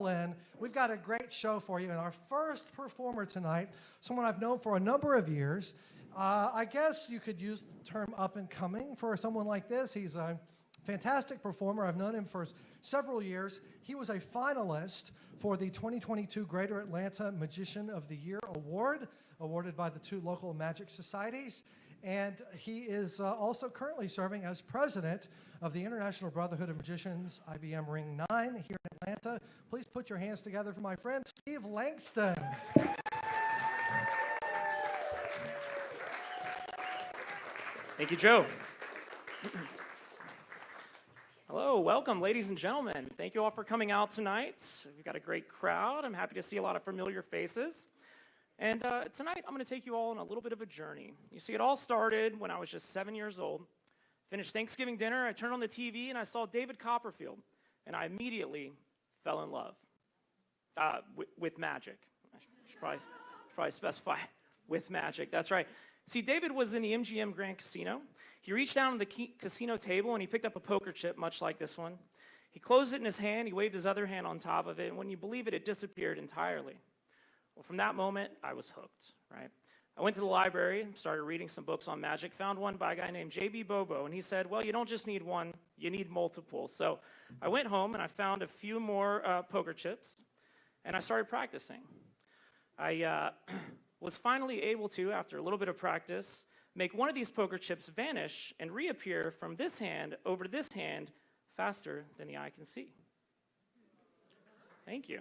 in. We've got a great show for you, and our first performer tonight, someone I've known for a number of years. I guess you could use the term up and coming for someone like this. He's a fantastic performer. I've known him for several years. He was a finalist for the 2022 Greater Atlanta Magician of the Year Award, awarded by the two local magic societies. And he is also currently serving as president of the International Brotherhood of Magicians, IBM Ring 9 here in Atlanta. Please put your hands together for my friend, Steve Langston. Thank you, Joe. Hello, welcome, ladies and gentlemen. Thank you all for coming out tonight. We've got a great crowd. I'm happy to see a lot of familiar faces. And tonight, I'm going to take you all on a little bit of a journey. You see, it all started when I was just 7 years old. Finished Thanksgiving dinner, I turned on the TV, and I saw David Copperfield, and I immediately fell in love with magic. I should probably specify with magic. That's right. See, David was in the MGM Grand Casino. He reached down to the casino table, and he picked up a poker chip, much like this one. He closed it in his hand. He waved his other hand on top of it, and when you believe it, it disappeared entirely. Well, from that moment, I was hooked, right? I went to the library, started reading some books on magic, found one by a guy named J.B. Bobo, and he said, well, you don't just need one, you need multiple. So I went home, and I found a few more poker chips, and I started practicing. I was finally able to, after a little bit of practice, make one of these poker chips vanish and reappear from this hand over to this hand faster than the eye can see. Thank you.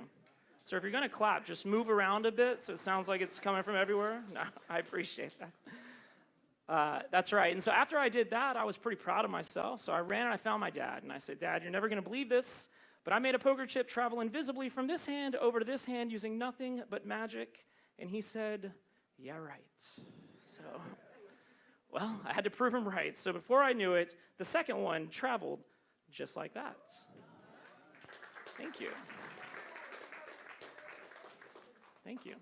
So if you're going to clap, just move around a bit so it sounds like it's coming from everywhere. No, I appreciate that. That's right. And so after I did that, I was pretty proud of myself. So I ran and I found my dad. And I said, Dad, you're never going to believe this, but I made a poker chip travel invisibly from this hand over to this hand using nothing but magic. And he said, yeah, right. So, well, I had to prove him right. So before I knew it, the second one traveled just like that. Thank you. Thank you.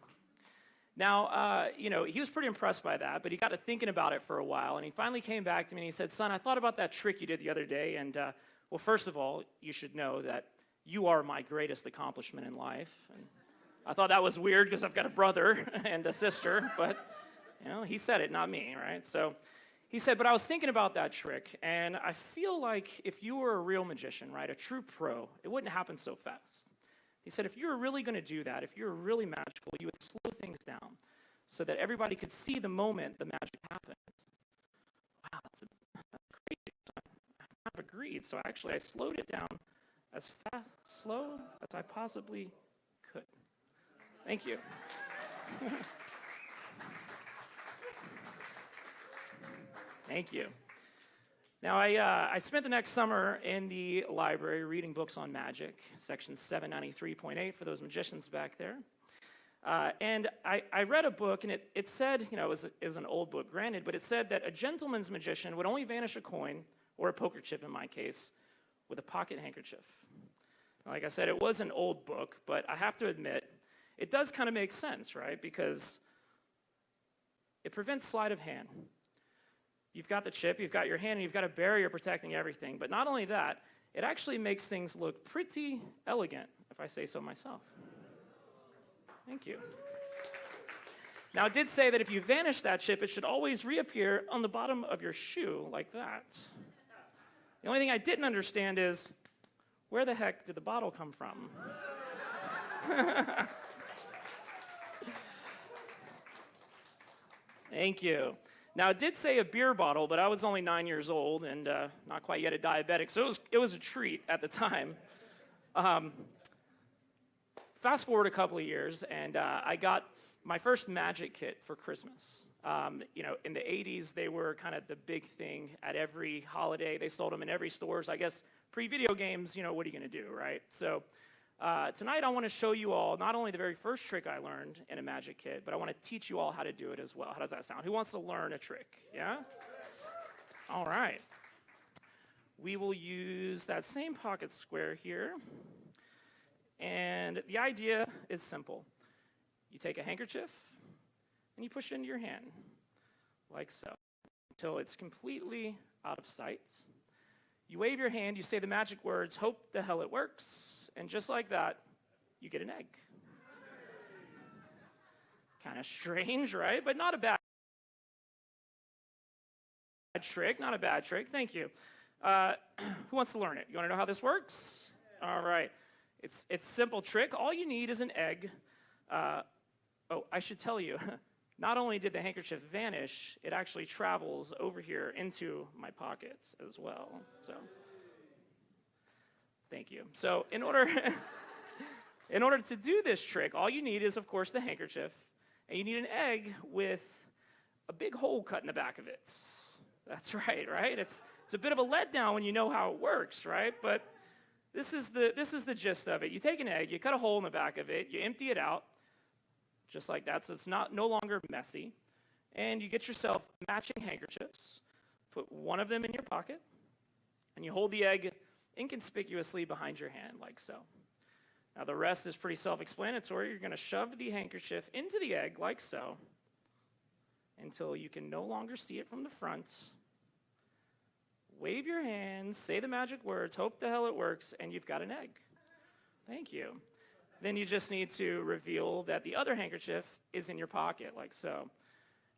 Now, he was pretty impressed by that, but he got to thinking about it for a while, and he finally came back to me and he said, son, I thought about that trick you did the other day, and, well, first of all, you should know that you are my greatest accomplishment in life. And I thought that was weird because I've got a brother and a sister, but, he said it, not me, right? So he said, but I was thinking about that trick, and I feel like if you were a real magician, right, a true pro, it wouldn't happen so fast. He said, if you were really going to do that, if you were really magical, you would slow things down so that everybody could see the moment the magic happened. Wow, that's crazy. I kind of agreed. So actually, I slowed it down as slow as I possibly could. Thank you. Thank you. Now, I spent the next summer in the library reading books on magic, section 793.8 for those magicians back there. And I read a book, and it said, it was an old book, granted, but it said that a gentleman's magician would only vanish a coin, or a poker chip in my case, with a pocket handkerchief. Like I said, it was an old book, but I have to admit, it does kind of make sense, right? Because it prevents sleight of hand. You've got the chip, you've got your hand, and you've got a barrier protecting everything. But not only that, it actually makes things look pretty elegant, if I say so myself. Thank you. Now, it did say that if you vanish that chip, it should always reappear on the bottom of your shoe, like that. The only thing I didn't understand is, where the heck did the bottle come from? Thank you. Now, it did say a beer bottle, but I was only 9 years old and not quite yet a diabetic, so it was a treat at the time. Fast forward a couple of years, and I got my first magic kit for Christmas. In the 80s, they were kind of the big thing at every holiday. They sold them in every stores. I guess pre-video games, what are you going to do, right? So tonight, I want to show you all not only the very first trick I learned in a magic kit, but I want to teach you all how to do it as well. How does that sound? Who wants to learn a trick? Yeah? All right. We will use that same pocket square here. And the idea is simple. You take a handkerchief, and you push it into your hand, like so, until it's completely out of sight. You wave your hand, you say the magic words, hope the hell it works, and just like that, you get an egg. Kind of strange, right? But not a bad trick, not a bad trick. Thank you. Who wants to learn it? You want to know how this works? All right. It's a simple trick. All you need is an egg. I should tell you, not only did the handkerchief vanish, it actually travels over here into my pockets as well. So, thank you. So, in order to do this trick, all you need is, of course, the handkerchief, and you need an egg with a big hole cut in the back of it. That's right, right? It's a bit of a letdown when you know how it works, right? But this is the gist of it. You take an egg, you cut a hole in the back of it, you empty it out, just like that, so it's no longer messy. And you get yourself matching handkerchiefs, put one of them in your pocket, and you hold the egg inconspicuously behind your hand, like so. Now the rest is pretty self-explanatory. You're going to shove the handkerchief into the egg, like so, until you can no longer see it from the front. Wave your hands, say the magic words, hope the hell it works, and you've got an egg. Thank you. Then you just need to reveal that the other handkerchief is in your pocket, like so.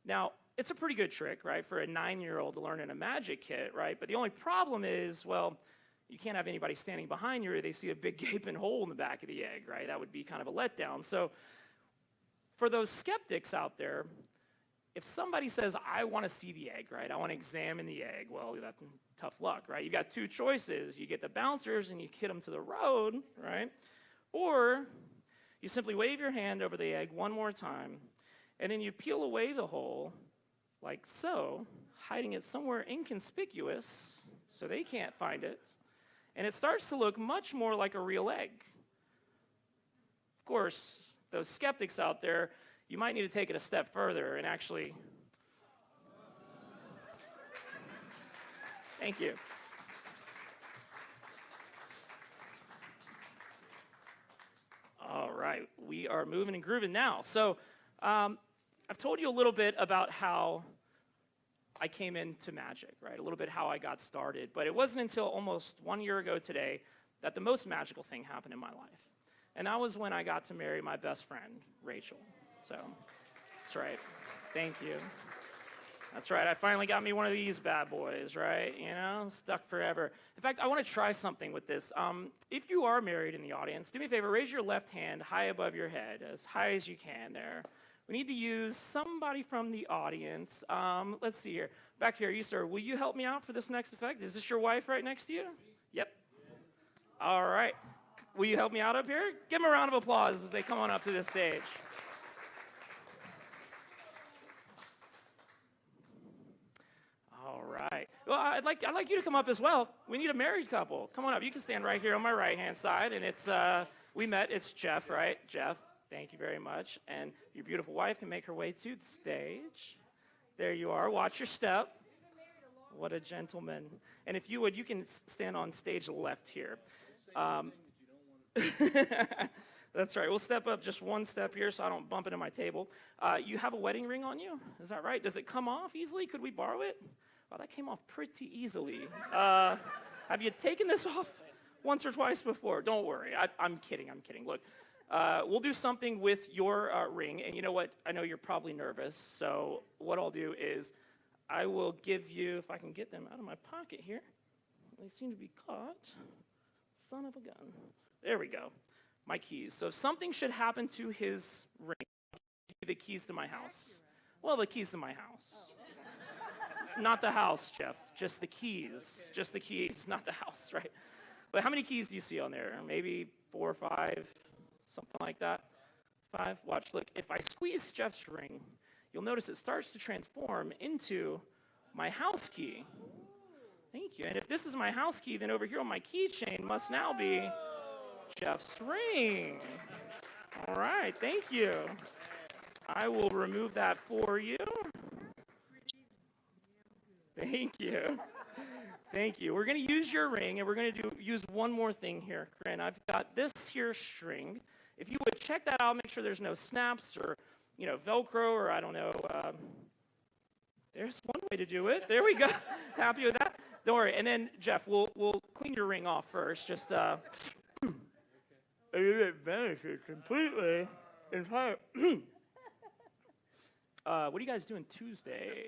Now, it's a pretty good trick, right, for a 9-year-old to learn in a magic kit, right? But the only problem is, well, you can't have anybody standing behind you or they see a big gaping hole in the back of the egg, right? That would be kind of a letdown. So for those skeptics out there, if somebody says, I want to see the egg, right? I want to examine the egg. Well, that's tough luck, right? You got two choices. You get the bouncers and you hit them to the road, right? Or you simply wave your hand over the egg one more time, and then you peel away the hole, like so, hiding it somewhere inconspicuous so they can't find it. And it starts to look much more like a real egg. Of course, those skeptics out there, you might need to take it a step further and actually... Thank you. All right, we are moving and grooving now. So I've told you a little bit about how I came into magic, right? A little bit how I got started. But it wasn't until almost 1 year ago today that the most magical thing happened in my life. And that was when I got to marry my best friend, Rachel. So that's right. Thank you. That's right. I finally got me one of these bad boys, right? You know, stuck forever. In fact, I want to try something with this. If you are married in the audience, do me a favor, raise your left hand high above your head, as high as you can there. We need to use somebody from the audience. Let's see here. Back here, you, sir, will you help me out for this next effect? Is this your wife right next to you? Yep. All right. Will you help me out up here? Give them a round of applause as they come on up to this stage. All right. Well, I'd like you to come up as well. We need a married couple. Come on up. You can stand right here on my right-hand side. And it's, we met. It's Jeff, right? Jeff, thank you very much. And your beautiful wife can make her way to the stage. There you are. Watch your step. What a gentleman. And if you would, you can stand on stage left here. That's right. We'll step up just one step here so I don't bump into my table. You have a wedding ring on you? Is that right? Does it come off easily? Could we borrow it? Well, that came off pretty easily. Have you taken this off once or twice before? Don't worry. I'm kidding. Look, we'll do something with your ring. And you know what? I know you're probably nervous. So what I'll do is I will give you, if I can get them out of my pocket here. They seem to be caught. Son of a gun. There we go. My keys. So if something should happen to his ring, I'll give you the keys to my house. Well, the keys to my house. Not the house, Jeff. Just the keys. Just the keys, not the house, right? But how many keys do you see on there? Maybe 4 or 5, something like that. 5. Watch, look. If I squeeze Jeff's ring, you'll notice it starts to transform into my house key. Thank you. And if this is my house key, then over here on my keychain must now be Jeff's ring. All right, thank you. I will remove that for you. Thank you. Thank you. We're going to use your ring, and we're going to use one more thing here, Corinne. I've got this here string. If you would check that out, make sure there's no snaps or, Velcro or I don't know. There's one way to do it. There we go. Happy with that? Don't worry. And then, Jeff, we'll clean your ring off first. Just it vanishes completely. What are you guys doing Tuesday?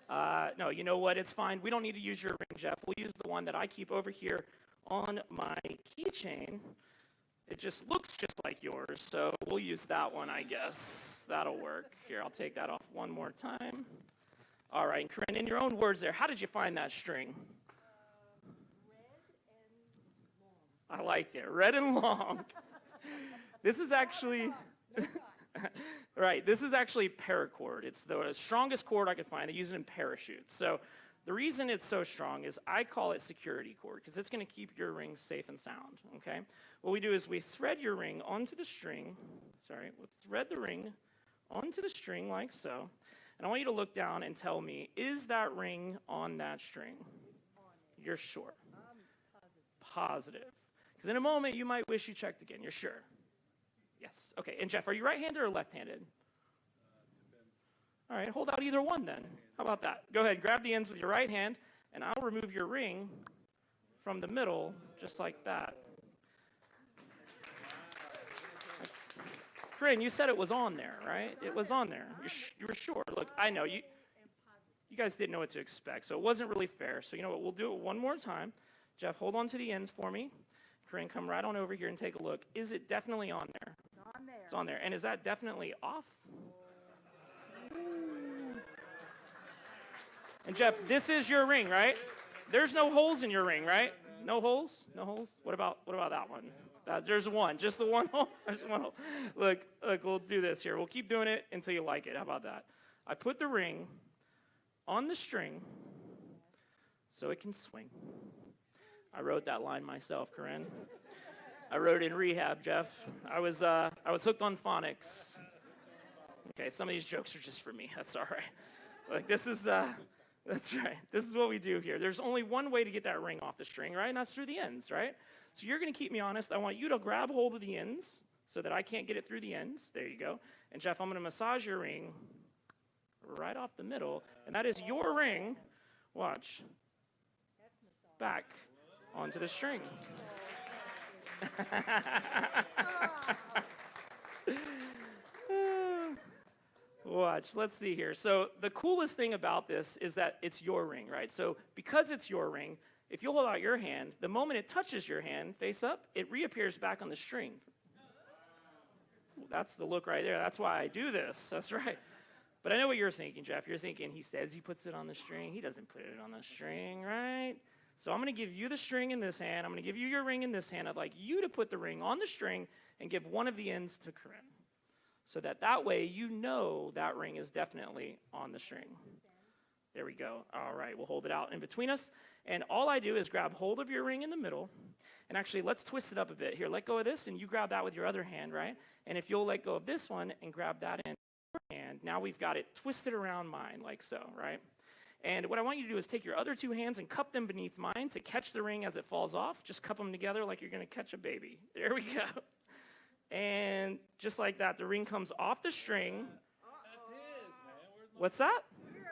No, you know what? It's fine. We don't need to use your ring, Jeff. We'll use the one that I keep over here on my keychain. It just looks just like yours, so we'll use that one, I guess. That'll work. Here, I'll take that off one more time. All right, and Corinne, in your own words there, how did you find that string? Red and long. I like it. Red and long. This is actually... Right, this is actually paracord. It's the strongest cord I could find. I use it in parachutes. So the reason it's so strong is I call it security cord because it's going to keep your ring safe and sound, okay? What we do is we thread your ring onto the string. We'll thread the ring onto the string like so. And I want you to look down and tell me, is that ring on that string? You're sure? Positive. Because in a moment, you might wish you checked again. You're sure? Yes. Okay. And Jeff, are you right-handed or left-handed? All right. Hold out either one then. How about that? Go ahead. Grab the ends with your right hand, and I'll remove your ring from the middle just like that. Corinne, you said it was on there, right? It was on there. You were sure. Look, I know. You guys didn't know what to expect, so it wasn't really fair. So you know what? We'll do it one more time. Jeff, hold on to the ends for me. Corinne, come right on over here and take a look. Is it definitely on there? On there. It's on there. And is that definitely off? And Jeff, this is your ring, right? There's no holes in your ring, right? No holes? No holes? What about that one? There's one. Just the one hole? There's one hole. Look, we'll do this here. We'll keep doing it until you like it. How about that? I put the ring on the string so it can swing. I wrote that line myself, Corinne. I wrote it in rehab, Jeff. I was hooked on phonics. Okay, some of these jokes are just for me. That's all right. Like this is, that's right. This is what we do here. There's only one way to get that ring off the string, right? And that's through the ends, right? So you're going to keep me honest. I want you to grab hold of the ends so that I can't get it through the ends. There you go. And Jeff, I'm going to massage your ring right off the middle, and that is your ring. Watch. Back onto the string. Watch, let's see here. So the coolest thing about this is that it's your ring, right? So because it's your ring, if you hold out your hand, the moment it touches your hand, face up, it reappears back on the string. That's the look right there. That's why I do this. That's right. But I know what you're thinking, Jeff. You're thinking, he says he puts it on the string. He doesn't put it on the string, right? So I'm going to give you the string in this hand. I'm going to give you your ring in this hand. I'd like you to put the ring on the string and give one of the ends to Corinne. So that way you know that ring is definitely on the string. There we go. All right, we'll hold it out in between us. And all I do is grab hold of your ring in the middle. And actually, let's twist it up a bit. Here, let go of this, and you grab that with your other hand, right? And if you'll let go of this one and grab that in your hand, now we've got it twisted around mine like so, right? And what I want you to do is take your other two hands and cup them beneath mine to catch the ring as it falls off. Just cup them together like you're going to catch a baby. There we go. And just like that, the ring comes off the string. That's his, man. What's that?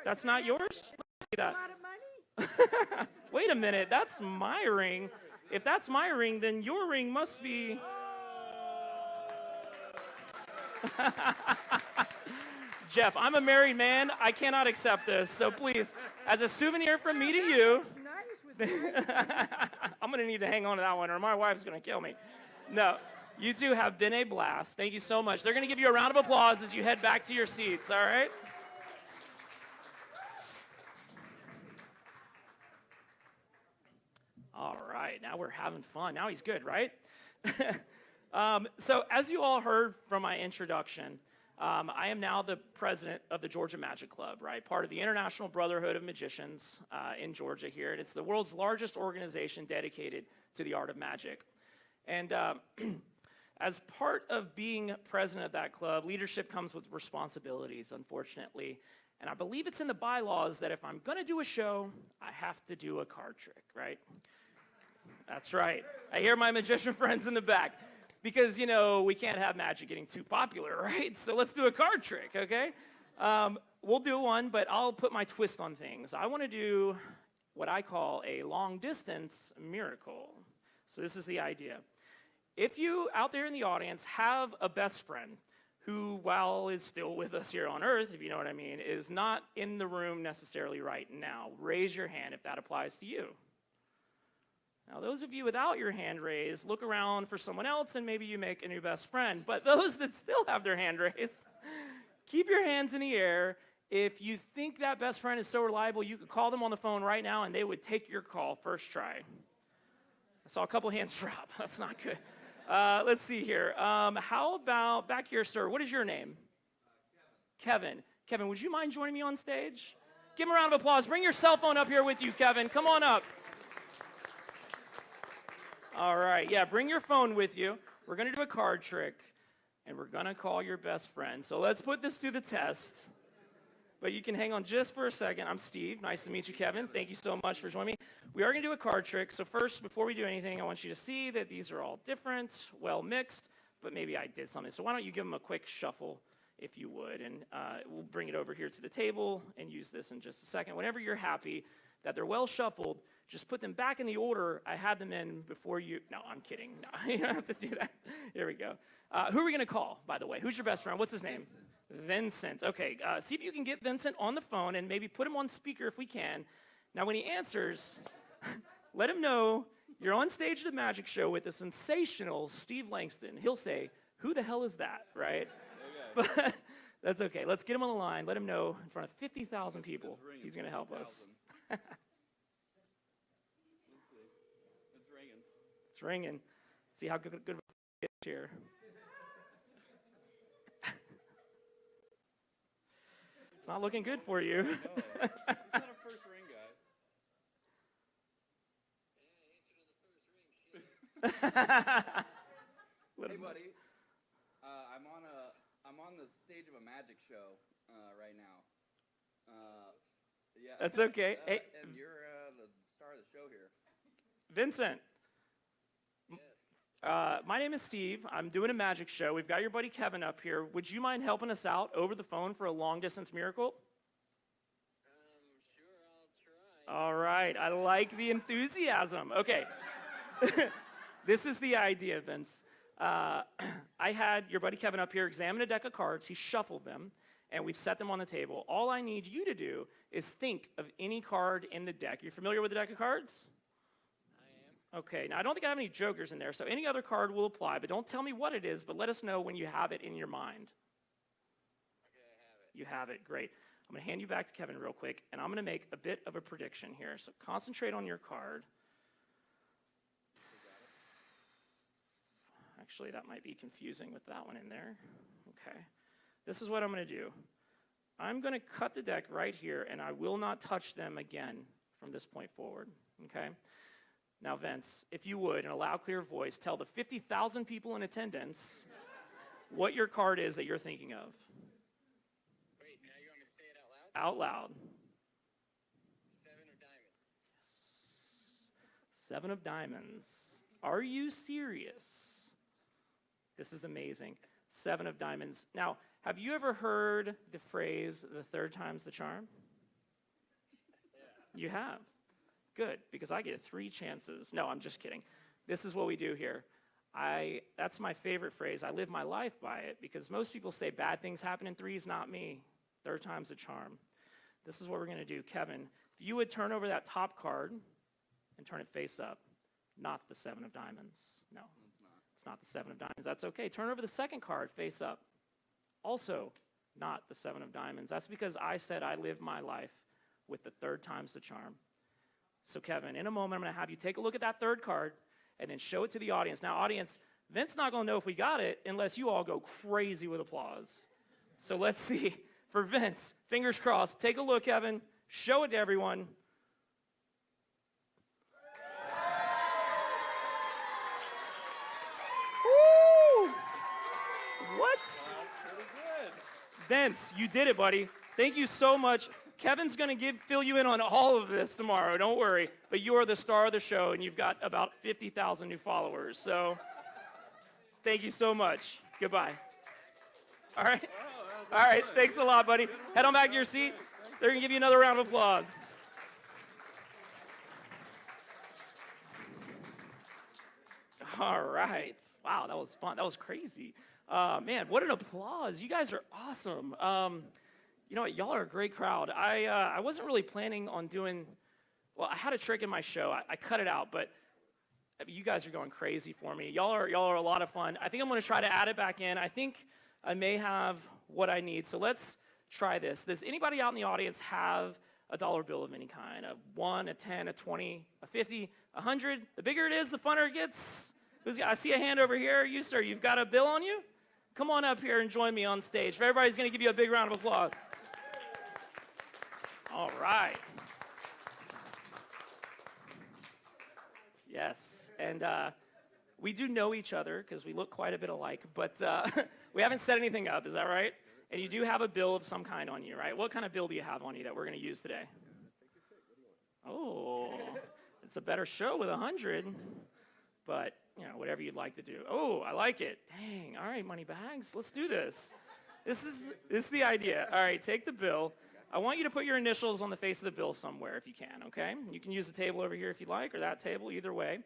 That's not yours? Let's see that. Out of money? Wait a minute, that's my ring. If that's my ring, then your ring must be... Jeff, I'm a married man. I cannot accept this. So please, as a souvenir from me to you... Nice with that. I'm going to need to hang on to that one, or my wife's going to kill me. No, you two have been a blast. Thank you so much. They're going to give you a round of applause as you head back to your seats, all right? All right, now we're having fun. Now he's good, right? So as you all heard from my introduction, I am now the president of the Georgia Magic Club, right? Part of the International Brotherhood of Magicians in Georgia here. And it's the world's largest organization dedicated to the art of magic. And as part of being president of that club, leadership comes with responsibilities, unfortunately. And I believe it's in the bylaws that if I'm going to do a show, I have to do a card trick, right? That's right. I hear my magician friends in the back. Because, you know, we can't have magic getting too popular, right? So let's do a card trick, okay? We'll do one, but I'll put my twist on things. I want to do what I call a long-distance miracle. So this is the idea. if you out there in the audience have a best friend who, while is still with us here on earth, if you know what I mean, is not in the room necessarily right now, raise your hand if that applies to you. Now, those of you without your hand raised, look around for someone else and maybe you make a new best friend. But those that still have their hand raised, keep your hands in the air. If you think that best friend is so reliable, you could call them on the phone right now and they would take your call first try. I saw a couple hands drop. That's not good. Let's see here. How about back here, sir? What is your name? Kevin. Kevin, would you mind joining me on stage? Give him a round of applause. Bring your cell phone up here with you, Kevin. Come on up. All right. Yeah, bring your phone with you. We're going to do a card trick, and we're going to call your best friend. So let's put this to the test. But you can hang on just for a second. I'm Steve. Nice to meet you, Kevin. Thank you so much for joining me. We are going to do a card trick. So first, before we do anything, I want you to see that these are all different, well mixed, but maybe I did something. So why don't you give them a quick shuffle, if you would, and we'll bring it over here to the table and use this in just a second. Whenever you're happy that they're well shuffled, just put them back in the order I had them in before you. No, I'm kidding. No, you don't have to do that. Here we go. Who are we going to call, by the way? Who's your best friend? What's his name? Vincent. Okay, see if you can get Vincent on the phone and maybe put him on speaker if we can. Now, when he answers, let him know you're on stage at a magic show with the sensational Steve Langston. He'll say, "Who the hell is that?" Right? Okay. But that's okay. Let's get him on the line. Let him know in front of 50,000 people he's going to help us. It's ringing. See how good it is here. It's not looking good for you. No, it's not a first ring guy. Hey, buddy. I'm on the stage of a magic show right now. Yeah. That's okay. Hey, and you're the star of the show here. Vincent. My name is Steve. I'm doing a magic show. We've got your buddy Kevin up here. Would you mind helping us out over the phone for a long-distance miracle? Sure, I'll try. All right. I like the enthusiasm. Okay. This is the idea, Vince. I had your buddy Kevin up here examine a deck of cards. He shuffled them, and we've set them on the table. All I need you to do is think of any card in the deck. You familiar with the deck of cards? Okay, now I don't think I have any jokers in there, so any other card will apply, but don't tell me what it is, but let us know when you have it in your mind. Okay, I have it. You have it, great. I'm going to hand you back to Kevin real quick, and I'm going to make a bit of a prediction here, so concentrate on your card. Actually, that might be confusing with that one in there. Okay, this is what I'm going to do. I'm going to cut the deck right here, and I will not touch them again from this point forward, okay? Now, Vince, if you would, in a loud, clear voice, tell the 50,000 people in attendance what your card is that you're thinking of. Wait, now you want me to say it out loud? Out loud. 7 of diamonds. 7 of diamonds. Are you serious? This is amazing. 7 of diamonds. Now, have you ever heard the phrase, the third time's the charm? Yeah. You have. Good, because I get 3 chances. No, I'm just kidding. This is what we do here. That's my favorite phrase. I live my life by it because most people say bad things happen in threes, not me. Third time's a charm. This is what we're going to do. Kevin, if you would turn over that top card and turn it face up, not the 7 of diamonds. No, it's not the 7 of diamonds. That's okay. Turn over the second card face up. Also, not the 7 of diamonds. That's because I said I live my life with the third time's the charm. So Kevin, in a moment, I'm going to have you take a look at that third card and then show it to the audience. Now, audience, Vince's not going to know if we got it unless you all go crazy with applause. So let's see. For Vince, fingers crossed. Take a look, Kevin. Show it to everyone. Woo! What? Pretty good. Vince, you did it, buddy. Thank you so much. Kevin's going to fill you in on all of this tomorrow. Don't worry. But you are the star of the show, and you've got about 50,000 new followers. So thank you so much. Goodbye. All right? All right. Thanks a lot, buddy. Head on back to your seat. They're going to give you another round of applause. All right. Wow, that was fun. That was crazy. Man, what an applause. You guys are awesome. You know what? Y'all are a great crowd. I wasn't really planning on doing, well, I had a trick in my show. I cut it out, but you guys are going crazy for me. Y'all are a lot of fun. I think I'm going to try to add it back in. I think I may have what I need. So let's try this. Does anybody out in the audience have a dollar bill of any kind? A 1, a 10, a 20, a 50, a 100? The bigger it is, the funner it gets. I see a hand over here. You, sir, you've got a bill on you? Come on up here and join me on stage. Everybody's going to give you a big round of applause. All right. Yes, and we do know each other because we look quite a bit alike, but we haven't set anything up, is that right? And you do have a bill of some kind on you, right? What kind of bill do you have on you that we're going to use today? Oh, it's a better show with 100, but, you know, whatever you'd like to do. Oh, I like it. Dang, all right, money bags, let's do this. This is the idea. All right, take the bill. I want you to put your initials on the face of the bill somewhere if you can, okay? You can use the table over here if you'd like, or that table, either way.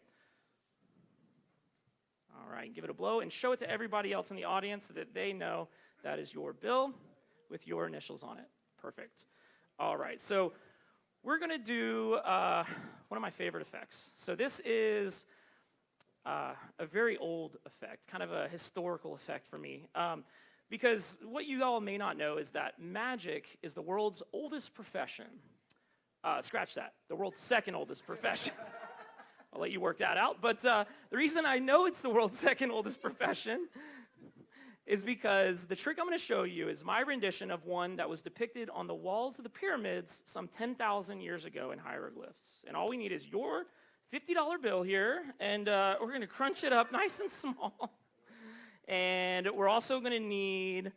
All right, give it a blow and show it to everybody else in the audience so that they know that is your bill with your initials on it. Perfect. All right, so we're going to do one of my favorite effects. So this is a very old effect, kind of a historical effect for me. Because what you all may not know is that magic is the world's oldest profession. Scratch that, the world's second oldest profession. I'll let you work that out. But the reason I know it's the world's second oldest profession is because the trick I'm going to show you is my rendition of one that was depicted on the walls of the pyramids some 10,000 years ago in hieroglyphs. And all we need is your $50 bill here, and we're going to crunch it up nice and small. And we're also going to need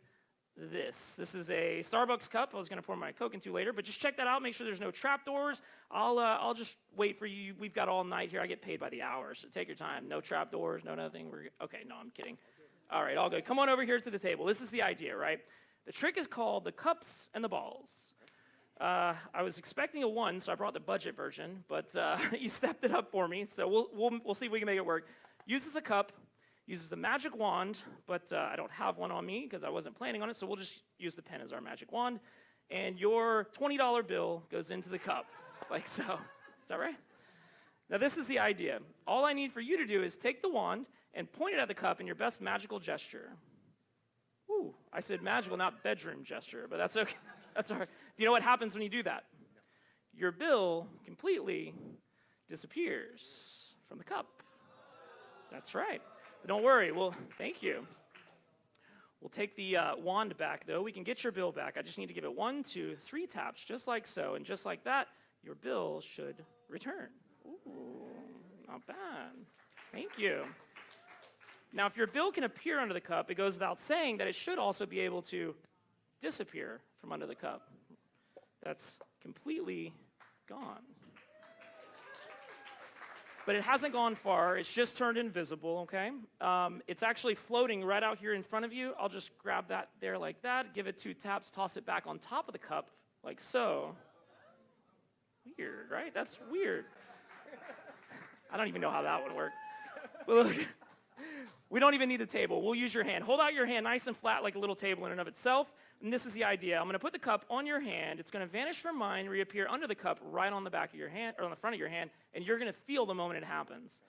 this. This is a Starbucks cup. I was going to pour my Coke into later, but just check that out. Make sure there's no trapdoors. I'll just wait for you. We've got all night here. I get paid by the hour, so take your time. No trapdoors, no nothing. Okay, no, I'm kidding. All right, all good. Come on over here to the table. This is the idea, right? The trick is called the cups and the balls. I was expecting a 1, so I brought the budget version, but you stepped it up for me, so we'll see if we can make it work. Uses a cup. Uses a magic wand, but I don't have one on me because I wasn't planning on it, so we'll just use the pen as our magic wand. And your $20 bill goes into the cup, like so. Is that right? Now, this is the idea. All I need for you to do is take the wand and point it at the cup in your best magical gesture. Ooh, I said magical, not bedroom gesture, but that's okay. That's all right. Do you know what happens when you do that? Your bill completely disappears from the cup. That's right. But don't worry, thank you. We'll take the wand back, though. We can get your bill back. I just need to give it 1, 2, 3 taps, just like so. And just like that, your bill should return. Ooh, not bad. Thank you. Now, if your bill can appear under the cup, it goes without saying that it should also be able to disappear from under the cup. That's completely gone. But it hasn't gone far. It's just turned invisible, okay? It's actually floating right out here in front of you. I'll just grab that there like that, give it 2 taps, toss it back on top of the cup, like so. Weird, right? That's weird. I don't even know how that would work. But look, we don't even need the table. We'll use your hand. Hold out your hand nice and flat like a little table in and of itself. And this is the idea. I'm going to put the cup on your hand. It's going to vanish from mine, reappear under the cup right on the back of your hand, or on the front of your hand, and you're going to feel the moment it happens.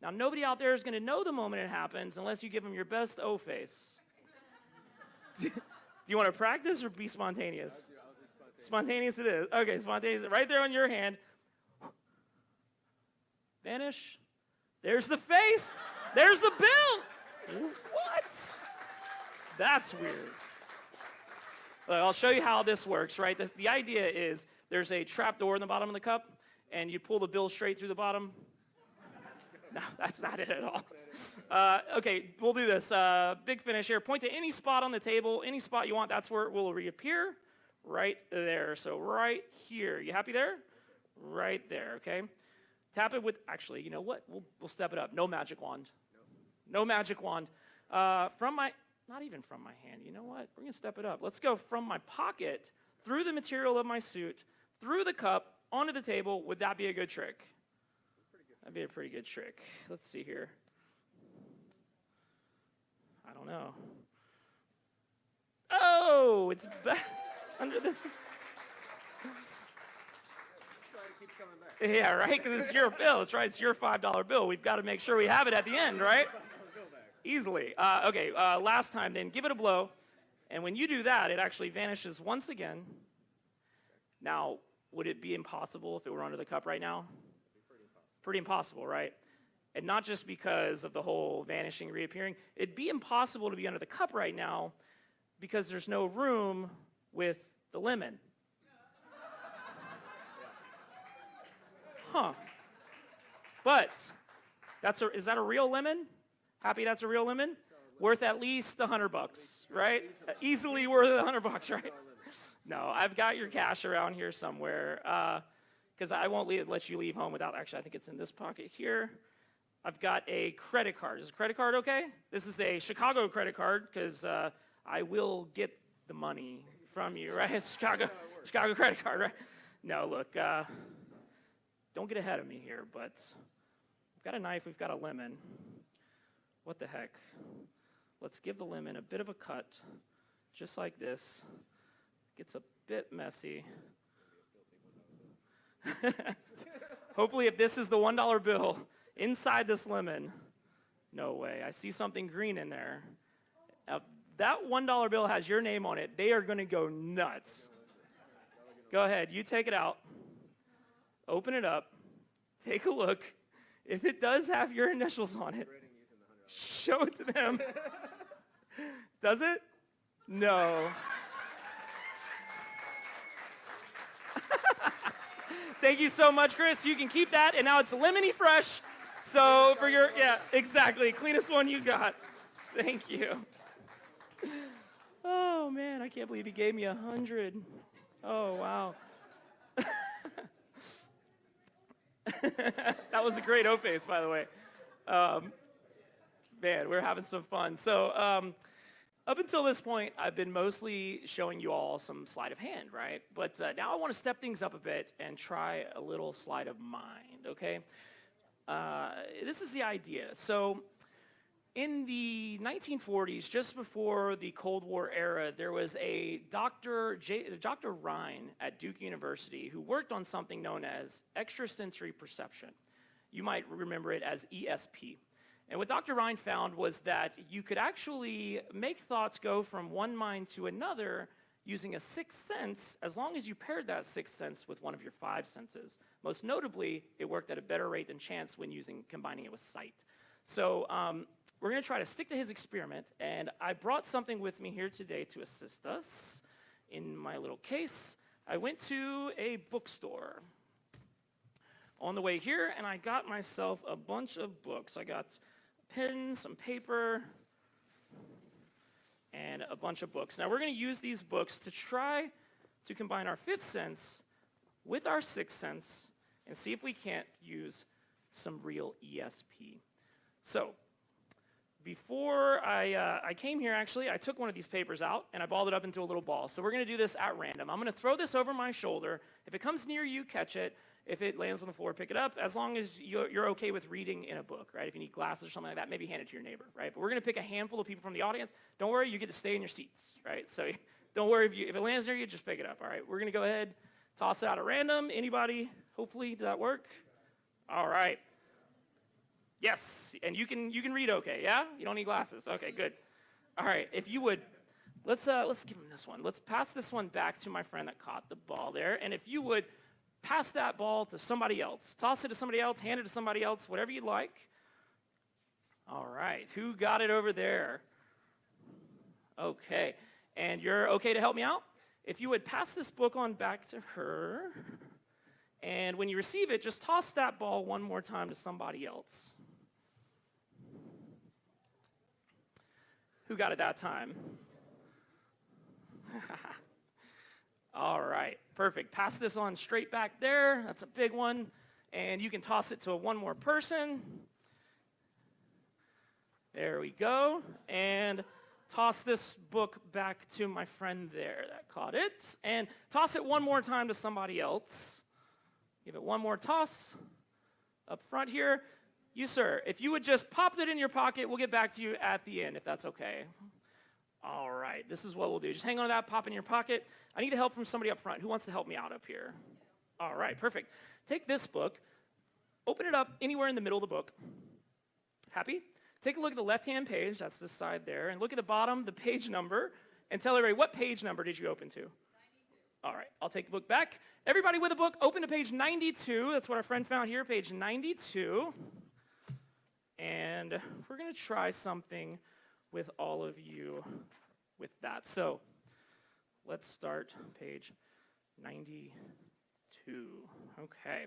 Now, nobody out there is going to know the moment it happens unless you give them your best O face. Do you want to practice or be spontaneous? I'll be Spontaneous it is. Okay, spontaneous. Right there on your hand. Vanish. There's the face. There's the bill. What? That's weird. Look, I'll show you how this works, right? The idea is there's a trap door in the bottom of the cup, and you pull the bill straight through the bottom. No, that's not it at all. Okay, we'll do this. Big finish here. Point to any spot on the table, any spot you want. That's where it will reappear. Right there. So right here. You happy there? Right there, okay? Tap it with, actually, you know what? We'll step it up. No magic wand. No magic wand. Not even from my hand. You know what? We're going to step it up. Let's go from my pocket, through the material of my suit, through the cup, onto the table. Would that be a good trick? That'd be a pretty good trick. Let's see here. don't know. Oh, it's back under the... Yeah, right? Because it's your bill. That's right. It's your $5 bill. We've got to make sure we have it at the end, right? Easily. Okay, last time then. Give it a blow. And when you do that, it actually vanishes once again. Now, would it be impossible if it were under the cup right now? Pretty impossible, right? And not just because of the whole vanishing, reappearing. It'd be impossible to be under the cup right now because there's no room with the lemon. Huh. But is that a real lemon? Happy that's a real lemon? Worth at least $100, right? Easily worth $100, right? No, I've got your cash around here somewhere because I won't let you leave home without, actually, I think it's in this pocket here. I've got a credit card. Is a credit card okay? This is a Chicago credit card because I will get the money from you, right? It's Chicago credit card, right? No, look, don't get ahead of me here, but we've got a knife, we've got a lemon. What the heck? Let's give the lemon a bit of a cut, just like this. Gets a bit messy. Hopefully, if this is the $1 bill, inside this lemon, no way. I see something green in there. Now, that $1 bill has your name on it. They are going to go nuts. Go ahead. You take it out. Open it up. Take a look. If it does have your initials on it, show it to them. Does it? No. Thank you so much, Chris. You can keep that, and now it's lemony fresh. So for your, yeah, exactly, cleanest one you got. Thank you. Oh man, I can't believe he gave me 100. Oh wow. That was a great O-face, by the way. Man, we're having some fun. So up until this point, I've been mostly showing you all some sleight of hand, right? But now I want to step things up a bit and try a little sleight of mind, okay? This is the idea. So in the 1940s, just before the Cold War era, there was a Dr. Rhine at Duke University who worked on something known as extrasensory perception. You might remember it as ESP. And what Dr. Rhine found was that you could actually make thoughts go from one mind to another using a sixth sense, as long as you paired that sixth sense with one of your five senses. Most notably, it worked at a better rate than chance when combining it with sight. So we're going to try to stick to his experiment, and I brought something with me here today to assist us. In my little case, I went to a bookstore on the way here, and I got myself a bunch of books. I got pens, some paper, and a bunch of books. Now we're going to use these books to try to combine our fifth sense with our sixth sense and see if we can't use some real ESP. So before I came here, actually, I took one of these papers out and I balled it up into a little ball. So we're going to do this at random. I'm going to throw this over my shoulder. If it comes near you, catch it. If it lands on the floor, pick it up, as long as you're okay with reading in a book, right? If you need glasses or something like that, maybe hand it to your neighbor, right? But we're going to pick a handful of people from the audience. Don't worry, you get to stay in your seats, right? So don't worry, if it lands near you, just pick it up, all right? We're going to go ahead, toss it out at random. Anybody? Hopefully, did that work? All right. Yes, and you can read okay, yeah? You don't need glasses. Okay, good. All right, if you would, let's give him this one. Let's pass this one back to my friend that caught the ball there, and if you would, pass that ball to somebody else. Toss it to somebody else, hand it to somebody else, whatever you'd like. All right, who got it over there? Okay, and you're okay to help me out? If you would pass this book on back to her, and when you receive it, just toss that ball one more time to somebody else. Who got it that time? All right, perfect. Pass this on straight back there. That's a big one. And you can toss it to one more person. There we go. And toss this book back to my friend there that caught it. And toss it one more time to somebody else. Give it one more toss up front here. You, sir, if you would just pop that in your pocket, we'll get back to you at the end, if that's okay. All right, this is what we'll do. Just hang on to that, pop in your pocket. I need the help from somebody up front. Who wants to help me out up here? All right, perfect. Take this book, open it up anywhere in the middle of the book. Happy? Take a look at the left-hand page, that's this side there, and look at the bottom, the page number, and tell everybody, what page number did you open to? 92. All right, I'll take the book back. Everybody with a book, open to page 92. That's what our friend found here, page 92. And we're going to try something with all of you with that. So let's start page 92. Okay.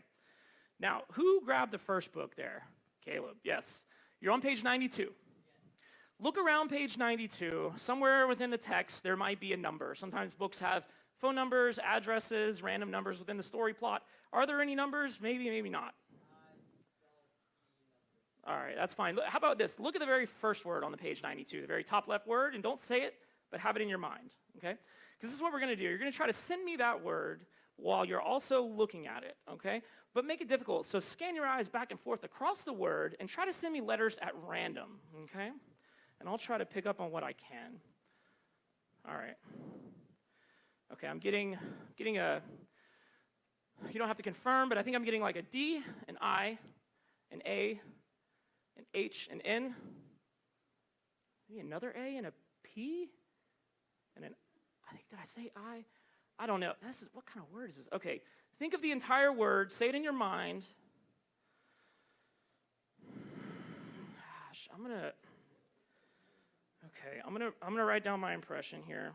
Now, who grabbed the first book there? Caleb, yes. You're on page 92. Look around page 92. Somewhere within the text, there might be a number. Sometimes books have phone numbers, addresses, random numbers within the story plot. Are there any numbers? Maybe, maybe not. All right, that's fine. How about this? Look at the very first word on the page 92, the very top left word, and don't say it, but have it in your mind, okay? Because this is what we're going to do. You're going to try to send me that word while you're also looking at it, okay? But make it difficult. So scan your eyes back and forth across the word and try to send me letters at random, okay? And I'll try to pick up on what I can. All right. Okay, I'm getting a, you don't have to confirm, but I think I'm getting like a D, an I, an A, an H, an N, maybe another A and a P, and an, I think, did I say I? I don't know. This is, what kind of word is this? Okay, think of the entire word, say it in your mind. Gosh, I'm gonna write down my impression here.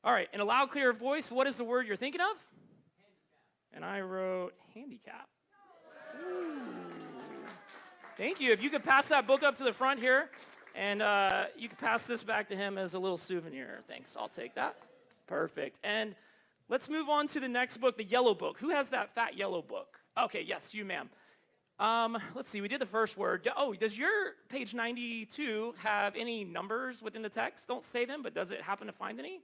All right, in a loud, clear voice, what is the word you're thinking of? Handicap. And I wrote handicap. Ooh. Thank you. If you could pass that book up to the front here, and you can pass this back to him as a little souvenir. Thanks, I'll take that. Perfect. And let's move on to the next book, the yellow book. Who has that fat yellow book? Okay, yes, you, ma'am. Let's see, we did the first word. Oh, does your page 92 have any numbers within the text? Don't say them, but does it happen to find any?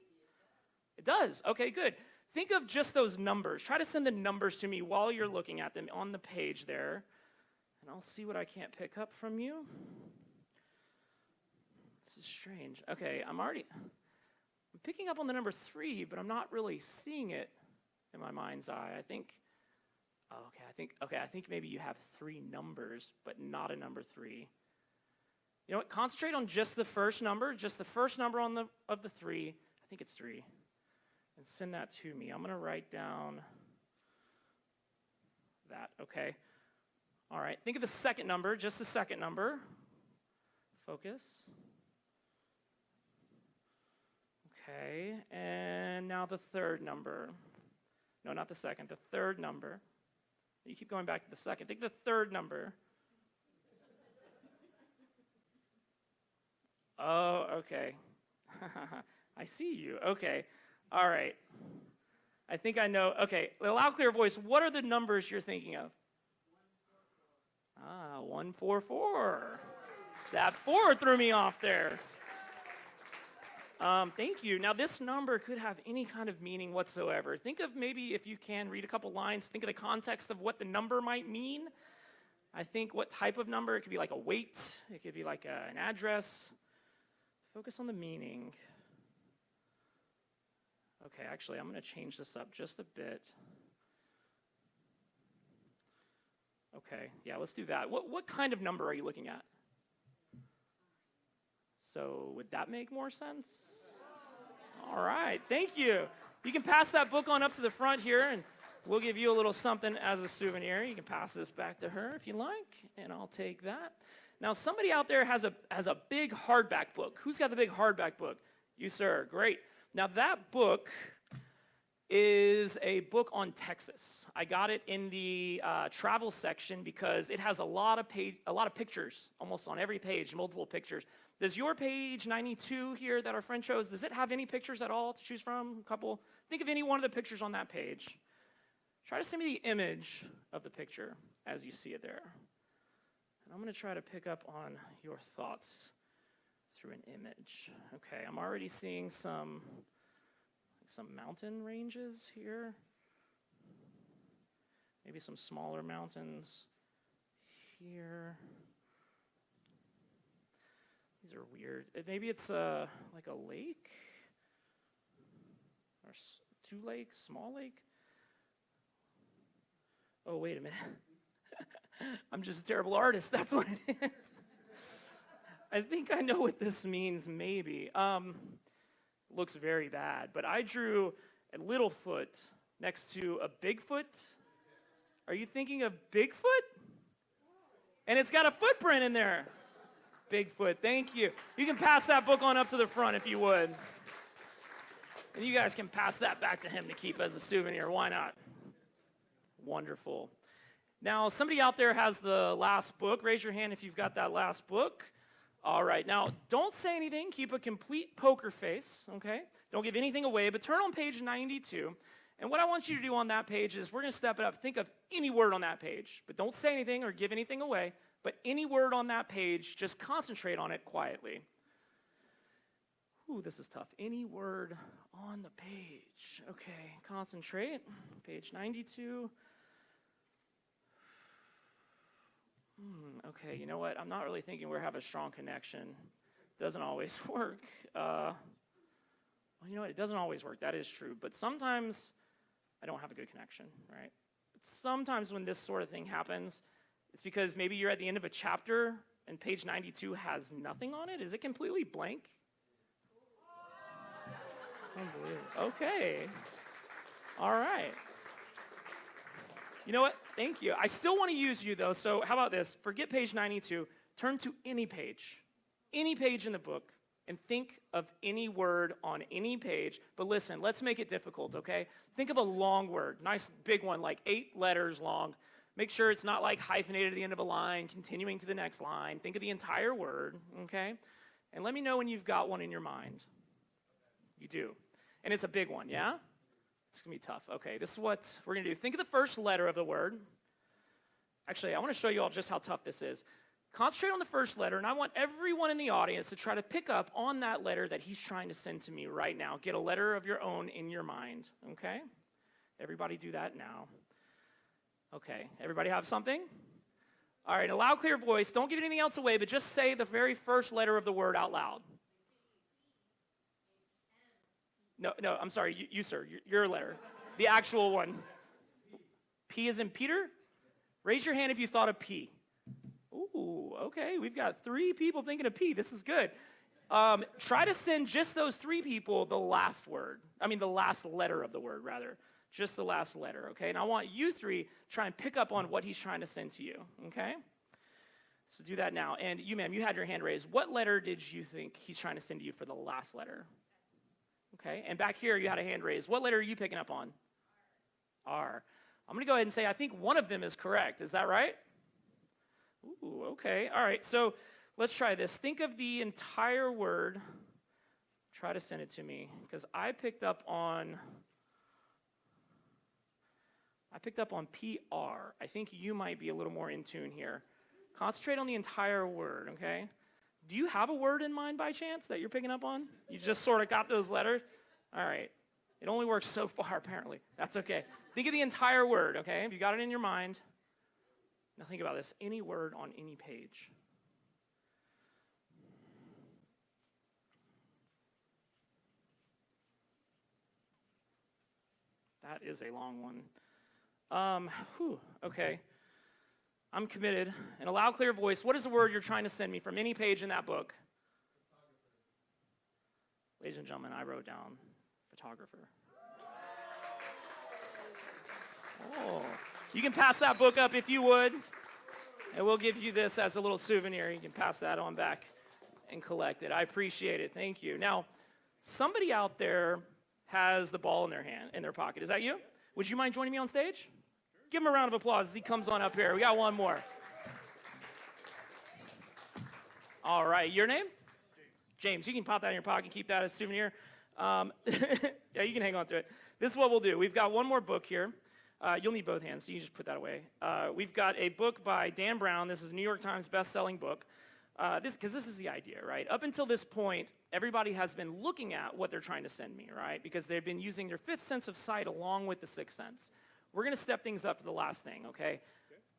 It does. Okay, good. Think of just those numbers. Try to send the numbers to me while you're looking at them on the page there. And I'll see what I can't pick up from you. This is strange. Okay, I'm picking up on the number 3, but I'm not really seeing it in my mind's eye. I think maybe you have 3 numbers, but not a number 3. You know what? Concentrate on just the first number on of the 3. I think it's 3. And send that to me. I'm going to write down that, okay? All right, think of the second number, just the second number. Focus. Okay, and now the third number. No, not the second, the third number. You keep going back to the second. Think the third number. Oh, okay. I see you. Okay. All right. I think I know. Okay. Loud, clear voice. What are the numbers you're thinking of? 144. That 4 threw me off there. Thank you. Now, this number could have any kind of meaning whatsoever. Think of maybe, if you can, read a couple lines. Think of the context of what the number might mean. I think what type of number. It could be like a weight. It could be like an address. Focus on the meaning. Okay, actually, I'm going to change this up just a bit. Okay, yeah, let's do that. What kind of number are you looking at? So would that make more sense? All right, thank you. You can pass that book on up to the front here, and we'll give you a little something as a souvenir. You can pass this back to her if you like, and I'll take that. Now, somebody out there has a big hardback book. Who's got the big hardback book? You, sir. Great. Now, that book is a book on Texas. I got it in the travel section because it has a lot of pictures, almost on every page, multiple pictures. Does your page 92 here that our friend chose, does it have any pictures at all to choose from? A couple? Think of any one of the pictures on that page. Try to send me the image of the picture as you see it there. And I'm going to try to pick up on your thoughts through an image. Okay, I'm already seeing some mountain ranges here. Maybe some smaller mountains here. These are weird. Maybe it's like a lake? Or two lakes, small lake? Oh, wait a minute. I'm just a terrible artist. That's what it is. I think I know what this means, maybe. Looks very bad. But I drew a little foot next to a Bigfoot. Are you thinking of Bigfoot? And it's got a footprint in there. Bigfoot, thank you. You can pass that book on up to the front if you would. And you guys can pass that back to him to keep as a souvenir. Why not? Wonderful. Now, somebody out there has the last book. Raise your hand if you've got that last book. All right. Now, don't say anything. Keep a complete poker face, okay? Don't give anything away, but turn on page 92. And what I want you to do on that page is we're going to step it up. Think of any word on that page, but don't say anything or give anything away. But any word on that page, just concentrate on it quietly. Ooh, this is tough. Any word on the page. Okay, concentrate. Page 92. Okay, you know what? I'm not really thinking we have a strong connection. Doesn't always work. Well, you know what? It doesn't always work. That is true. But sometimes I don't have a good connection, right? But sometimes when this sort of thing happens, it's because maybe you're at the end of a chapter and page 92 has nothing on it. Is it completely blank? Unbelievable. Okay. All right. You know what? Thank you. I still want to use you, though, so how about this? Forget page 92. Turn to any page in the book, and think of any word on any page. But listen, let's make it difficult, okay? Think of a long word, nice big one, like 8 letters long. Make sure it's not like hyphenated at the end of a line, continuing to the next line. Think of the entire word, okay? And let me know when you've got one in your mind. You do. And it's a big one, yeah? It's going to be tough. Okay, this is what we're going to do. Think of the first letter of the word. Actually, I want to show you all just how tough this is. Concentrate on the first letter, and I want everyone in the audience to try to pick up on that letter that he's trying to send to me right now. Get a letter of your own in your mind, okay? Everybody do that now. Okay, everybody have something? All right, a loud, clear voice. Don't give anything else away, but just say the very first letter of the word out loud. No, I'm sorry, you sir, your letter. The actual one. P as in Peter? Raise your hand if you thought of P. Ooh, okay, we've got 3 people thinking of P. This is good. Try to send just those 3 people the last letter of the word, rather. Just the last letter, okay? And I want you 3 try and pick up on what he's trying to send to you, okay? So do that now. And you, ma'am, you had your hand raised. What letter did you think he's trying to send to you for the last letter? Okay, and back here you had a hand raised. What letter are you picking up on? R. I'm going to go ahead and say I think one of them is correct. Is that right? Ooh, okay. All right, so let's try this. Think of the entire word. Try to send it to me, because I picked up on PR. I think you might be a little more in tune here. Concentrate on the entire word, okay? Do you have a word in mind by chance that you're picking up on? You just sort of got those letters? All right. It only works so far, apparently. That's okay. Think of the entire word, okay? If you got it in your mind. Now think about this. Any word on any page. That is a long one. Okay. I'm committed. In a loud, clear voice, what is the word you're trying to send me from any page in that book? Ladies and gentlemen, I wrote down photographer. Oh, you can pass that book up if you would, and we'll give you this as a little souvenir. You can pass that on back and collect it. I appreciate it. Thank you. Now, somebody out there has the ball in their pocket. Is that you? Would you mind joining me on stage? Give him a round of applause as he comes on up here. We got one more. All right, your name? James. You can pop that in your pocket, keep that as a souvenir. Yeah, you can hang on to it. This is what we'll do. We've got one more book here. You'll need both hands, so you just put that away. We've got a book by Dan Brown. This is a New York Times best-selling book. Because this is the idea, right? Up until this point, everybody has been looking at what they're trying to send me, right? Because they've been using their 5th sense of sight along with the 6th sense. we're going to step things up for the last thing, okay?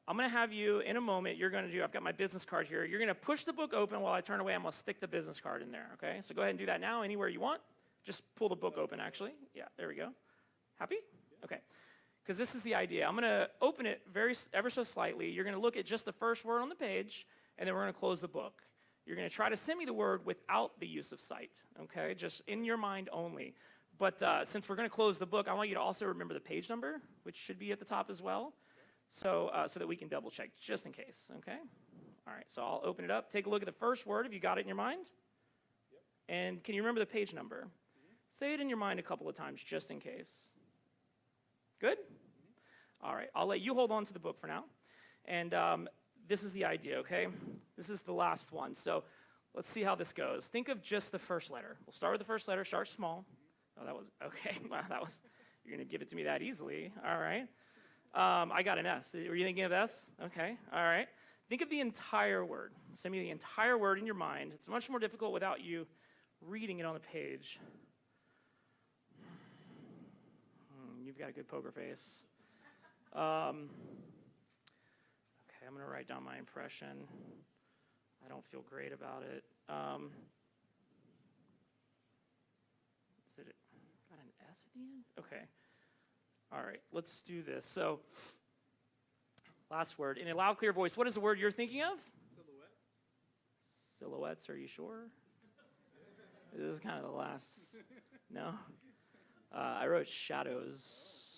I'm going to have you, in a moment, I've got my business card here. You're going to push the book open while I turn away. I'm going to stick the business card in there, okay? So go ahead and do that now, anywhere you want. Just pull the book open, actually. Yeah, there we go. Happy? Okay. Because this is the idea. I'm going to open it ever so slightly. You're going to look at just the first word on the page, and then we're going to close the book. You're going to try to send me the word without the use of sight, okay? Just in your mind only. But since we're going to close the book, I want you to also remember the page number, which should be at the top as well, so that we can double check, just in case, okay? All right, so I'll open it up. Take a look at the first word, if you got it in your mind. Yep. And can you remember the page number? Mm-hmm. Say it in your mind a couple of times, just in case. Good? Mm-hmm. All right, I'll let you hold on to the book for now. And this is the idea, okay? This is the last one. So let's see how this goes. Think of just the first letter. We'll start with the first letter, start small. Oh, that was, okay, wow, you're going to give it to me that easily. All right. I got an S. Were you thinking of S? Okay, all right. Think of the entire word. Send me the entire word in your mind. It's much more difficult without you reading it on the page. You've got a good poker face. Okay, I'm going to write down my impression. I don't feel great about it. Is it got an S at the end? Okay. All right, let's do this. So, last word. In a loud, clear voice, what is the word you're thinking of? Silhouettes. Silhouettes, are you sure? This is kind of the last. No? I wrote shadows.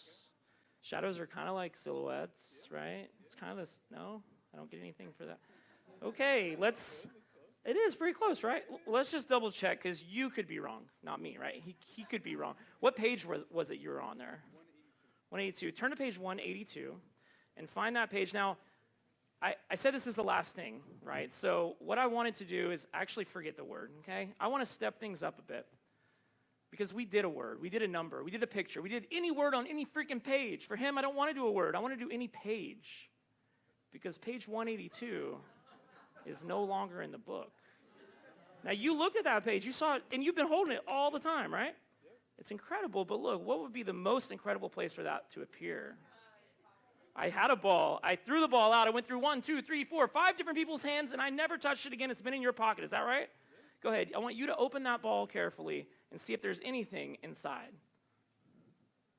Shadows are kind of like silhouettes, right? It's kind of this. No? I don't get anything for that. Okay, it is pretty close, right? Let's just double check, because you could be wrong, not me, right? He could be wrong. What page was it you were on there? 182. Turn to page 182 and find that page. Now, I said this is the last thing, right? So what I wanted to do is actually forget the word, okay? I want to step things up a bit, because we did a word, we did a number, we did a picture, we did any word on any freaking page. For him, I don't want to do a word. I want to do any page, because page 182 is no longer in the book. Now, you looked at that page, you saw it, and you've been holding it all the time, right? It's incredible, but look, what would be the most incredible place for that to appear? I had a ball. I threw the ball out. I went through 1, 2, 3, 4, 5 different people's hands, and I never touched it again. It's been in your pocket. Is that right? Go ahead. I want you to open that ball carefully and see if there's anything inside.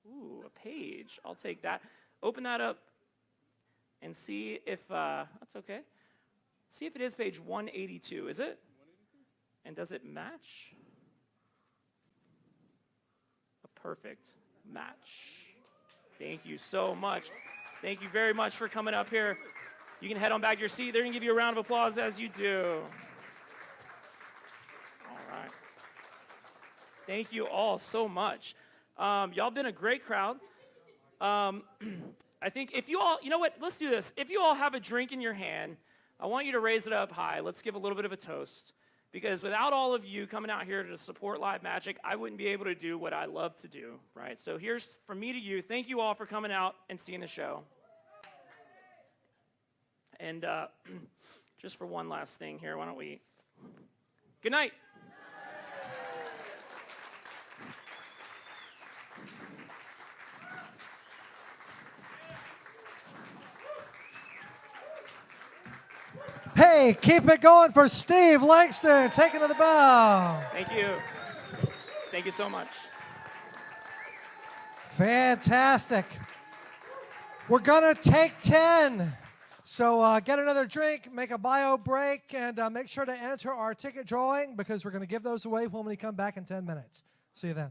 Ooh, a page. I'll take that. Open that up and see if, that's okay. See if it is page 182. Is it? 182. And does it match? A perfect match. Thank you so much. Thank you very much for coming up here. You can head on back to your seat. They're going to give you a round of applause as you do. All right. Thank you all so much. Y'all been a great crowd. I think if you all, you know what, let's do this. If you all have a drink in your hand, I want you to raise it up high. Let's give a little bit of a toast. Because without all of you coming out here to support Live Magic, I wouldn't be able to do what I love to do, right? So here's from me to you. Thank you all for coming out and seeing the show. And just for one last thing here, why don't we... Good night. Hey, keep it going for Steve Langston, taking to the bow. Thank you. Thank you so much. Fantastic. We're going to take 10. So get another drink, make a bio break, and make sure to enter our ticket drawing, because we're going to give those away when we come back in 10 minutes. See you then.